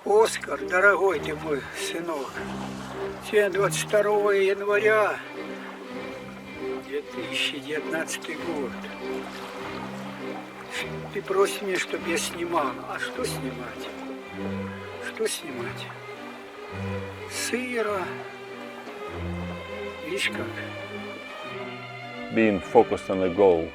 Оскар, дорогой ты мой сынок, сегодня 22 января 2019 год. Ты просишь меня, чтобы я снимал. А что снимать? Что снимать? Сыра. Видишь как? Being focused on the goal.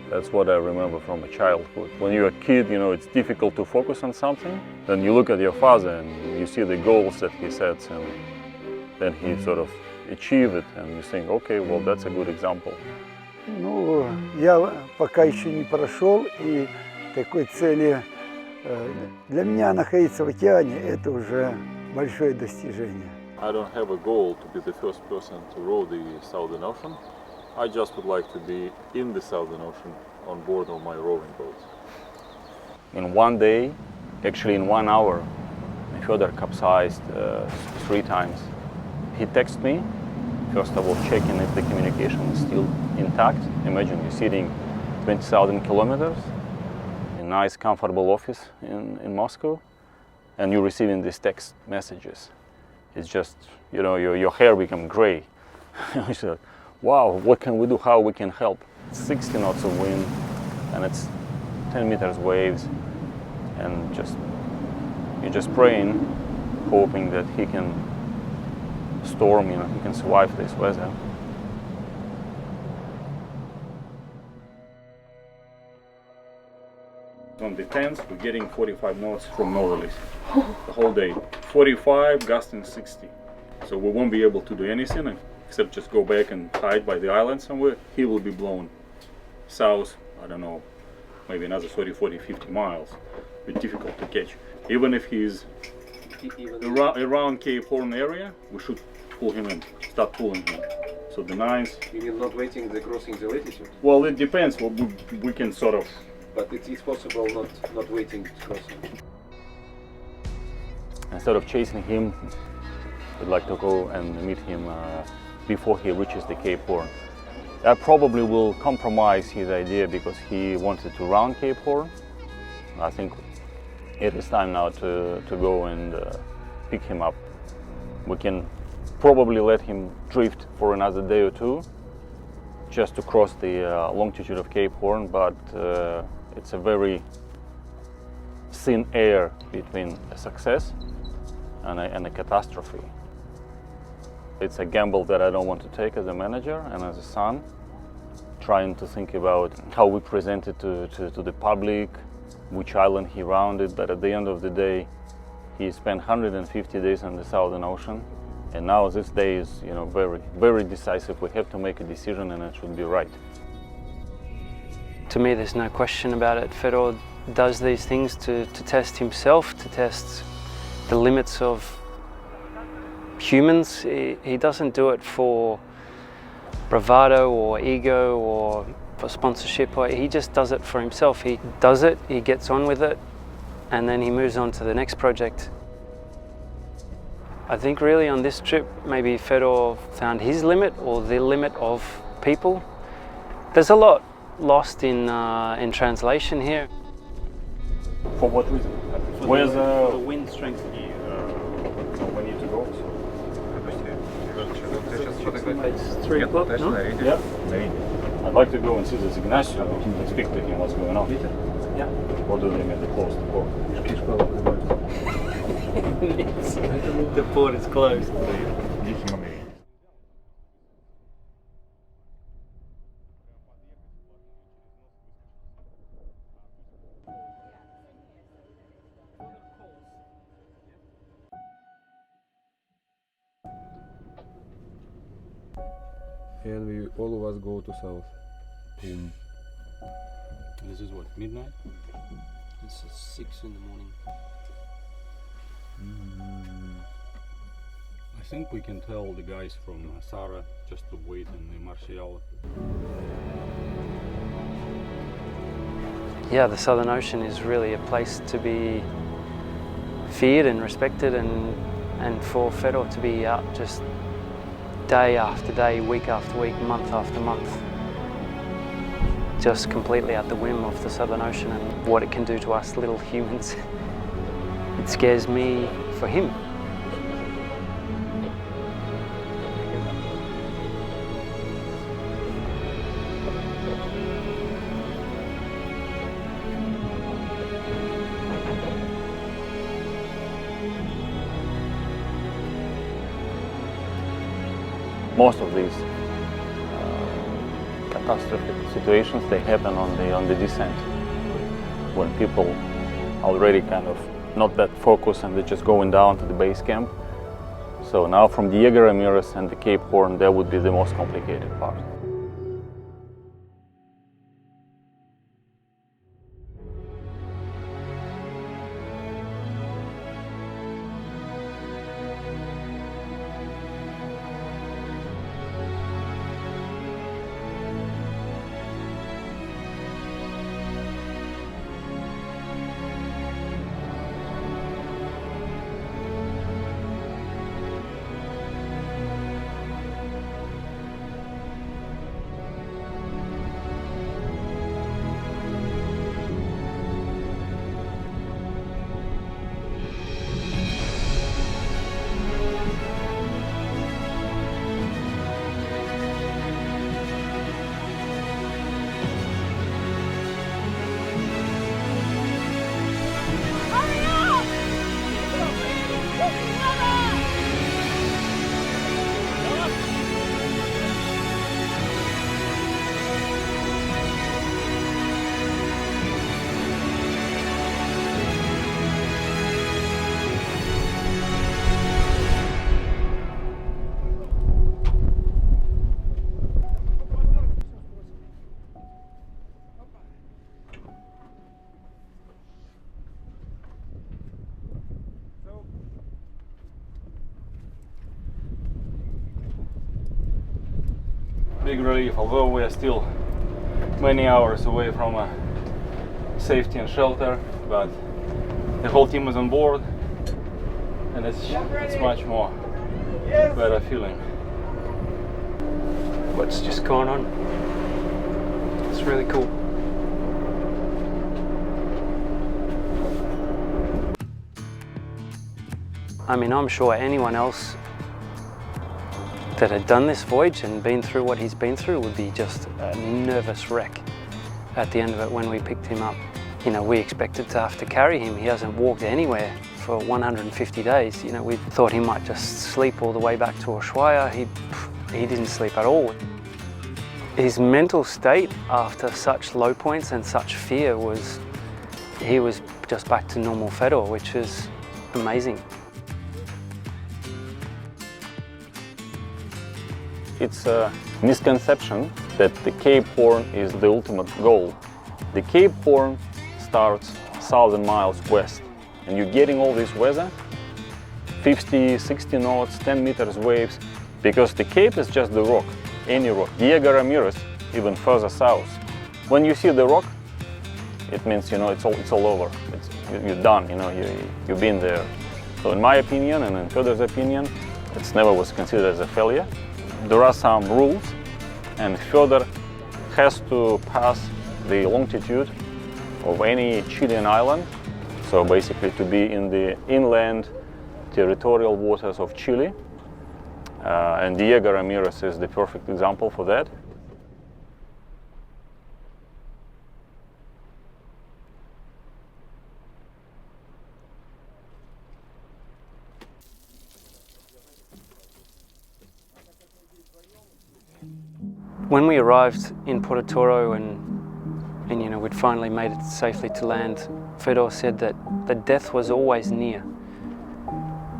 That's what I remember from my childhood. When you're a kid, you know, it's difficult to focus on something. Then you look at your father and you see the goals that he sets, and then he sort of achieved it, and you think, okay, well, that's a good example. Ну, я пока еще не прошел, и такой цели для меня находиться в океане – это уже большое достижение. I don't have a goal to be the first person to row the Southern Ocean. I just would like to be in the Southern Ocean on board of my rowing boats. In one day, actually in 1 hour, Fedor capsized 3 times. He texted me, first of all checking if the communication is still intact. Imagine you're sitting 20,000 kilometers in a nice comfortable office in Moscow, and you're receiving these text messages. It's just, you know, your hair become gray. I said, wow, what can we do? How we can help? 60 knots of wind, and it's 10 meters waves, and you're just praying, hoping that he can storm, you know, he can survive this weather. On the 10th, we're getting 45 knots from northerlies the whole day. 45, gusting 60. So we won't be able to do anything except just go back and hide by the island somewhere. He will be blown south, I don't know, maybe another 30, 40, 50 miles. It's difficult to catch. Even if he's around Cape Horn area, we should pull him in, start pulling him. So the 9th... You mean not waiting the crossing the latitude? Well, it depends. Well, we can sort of... But it's possible not waiting crossing. Instead of chasing him, we'd like to go and meet him before he reaches the Cape Horn. That probably will compromise his idea because he wanted to round Cape Horn. I think it is time now to go and pick him up. We can probably let him drift for another day or two just to cross the longitude of Cape Horn, but it's a very thin air between a success and a catastrophe. It's a gamble that I don't want to take as a manager and as a son, trying to think about how we present it to the public, which island he rounded, but at the end of the day, he spent 150 days in the Southern Ocean, and now this day is, you know, very, very decisive. We have to make a decision, and it should be right. To me, there's no question about it. Fedor does these things to test himself, to test the limits of humans. He doesn't do it for bravado or ego or for sponsorship. He just does it for himself. He does it, he gets on with it, and then he moves on to the next project. I think really on this trip, maybe Fedor found his limit or the limit of people. There's a lot lost in translation here. For what reason? For the wind strength. We need to go. It's 3 o'clock, no? Yeah. I'd like to go and see this Ignacio and speak to him what's going on. Yeah. Or do they make the close the port? The port is closed. And we all of us go to south. Boom. This is what, midnight? It's 6 in the morning. I think we can tell the guys from Sara just to wait in the Martial. Yeah, the Southern Ocean is really a place to be feared and respected, and for Fedor to be out just day after day, week after week, month after month, just completely at the whim of the Southern Ocean and what it can do to us little humans. It scares me for him. Most of these catastrophic situations, they happen on the descent, when people already kind of not that focused and they're just going down to the base camp. So now from Diego Ramirez and the Cape Horn, that would be the most complicated part. Big relief, although we are still many hours away from safety and shelter, but the whole team is on board, and it's much more better feeling. What's just going on? It's really cool. I mean, I'm sure anyone else that had done this voyage and been through what he's been through would be just a nervous wreck at the end of it when we picked him up. You know, we expected to have to carry him. He hasn't walked anywhere for 150 days. You know, we thought he might just sleep all the way back to Ushuaia. He didn't sleep at all. His mental state after such low points and such fear was, he was just back to normal Fedor, which is amazing. It's a misconception that the Cape Horn is the ultimate goal. The Cape Horn starts 1,000 miles west, and you're getting all this weather, 50, 60 knots, 10 meters waves, because the Cape is just the rock, any rock. Diego Ramirez, even further south. When you see the rock, it means, you know, it's all over. You're done, you know, you've been there. So in my opinion, and in Fedor's opinion, it never was considered as a failure. There are some rules, and Fedor has to pass the longitude of any Chilean island, so basically to be in the inland territorial waters of Chile, and Diego Ramirez is the perfect example for that. When we arrived in Puerto Toro and you know, we'd finally made it safely to land, Fedor said that the death was always near.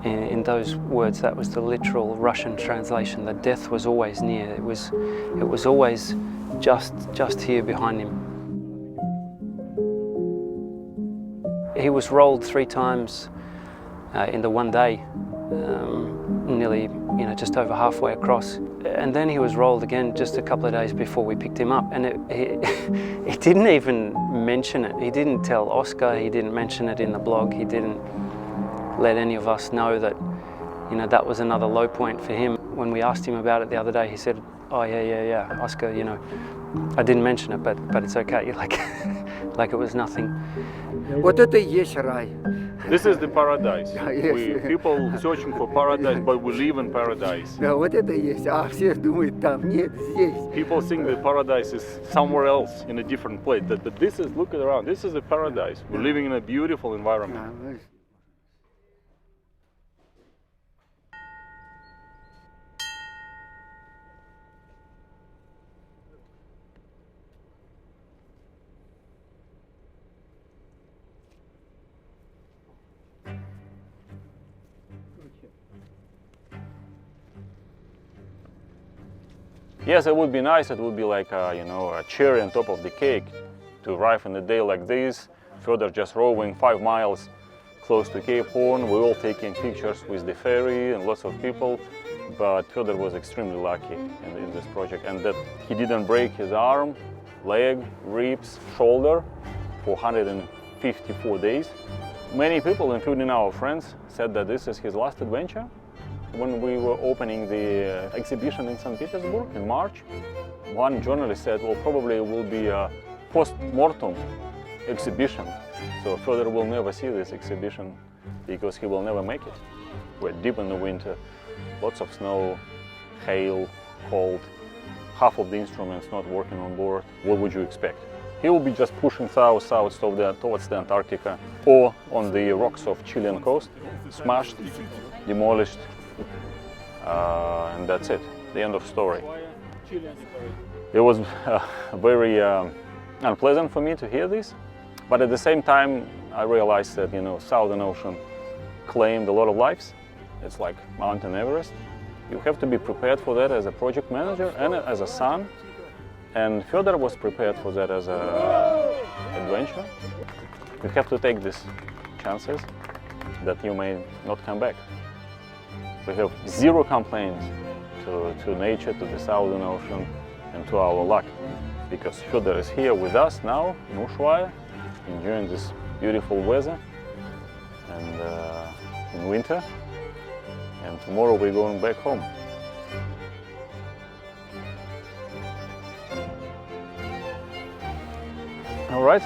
In those words, that was the literal Russian translation. The death was always near. It was always just here behind him. He was rolled 3 times in the one day, nearly, you know, just over halfway across. And then he was rolled again just a couple of days before we picked him up. And he didn't even mention it. He didn't tell Oscar, he didn't mention it in the blog, he didn't let any of us know that, you know, that was another low point for him. When we asked him about it the other day, he said, oh yeah, Oscar, you know, I didn't mention it, but it's okay, like, like it was nothing. Вот это и есть рай. This is the paradise. Yes. We people searching for paradise, but we live in paradise. Да, вот это есть, а все думают там, нет, здесь. People think the paradise is somewhere else in a different place. But this is, look around, this is a paradise. We're living in a beautiful environment. А, ну, Yes, it would be nice. It would be like a cherry on top of the cake to arrive in a day like this. Fedor just rowing 5 miles close to Cape Horn. We're all taking pictures with the ferry and lots of people. But Fedor was extremely lucky in this project, and that he didn't break his arm, leg, ribs, shoulder for 154 days. Many people, including our friends, said that this is his last adventure. When we were opening the exhibition in St. Petersburg in March, one journalist said, well, probably it will be a post-mortem exhibition. So Fedor will never see this exhibition because he will never make it. We're deep in the winter, lots of snow, hail, cold, half of the instruments not working on board. What would you expect? He will be just pushing south towards the Antarctica or on the rocks of Chilean coast, smashed, demolished, and that's it, the end of story. It was very unpleasant for me to hear this, but at the same time I realized that, Southern Ocean claimed a lot of lives. It's like Mount Everest. You have to be prepared for that as a project manager and as a son, and Fedor was prepared for that as an adventure. You have to take these chances that you may not come back. We have zero complaints to nature, to the Southern Ocean, and to our luck, because Fedor is here with us now in Ushuaia, enjoying this beautiful weather and in winter, and tomorrow we're going back home. All right.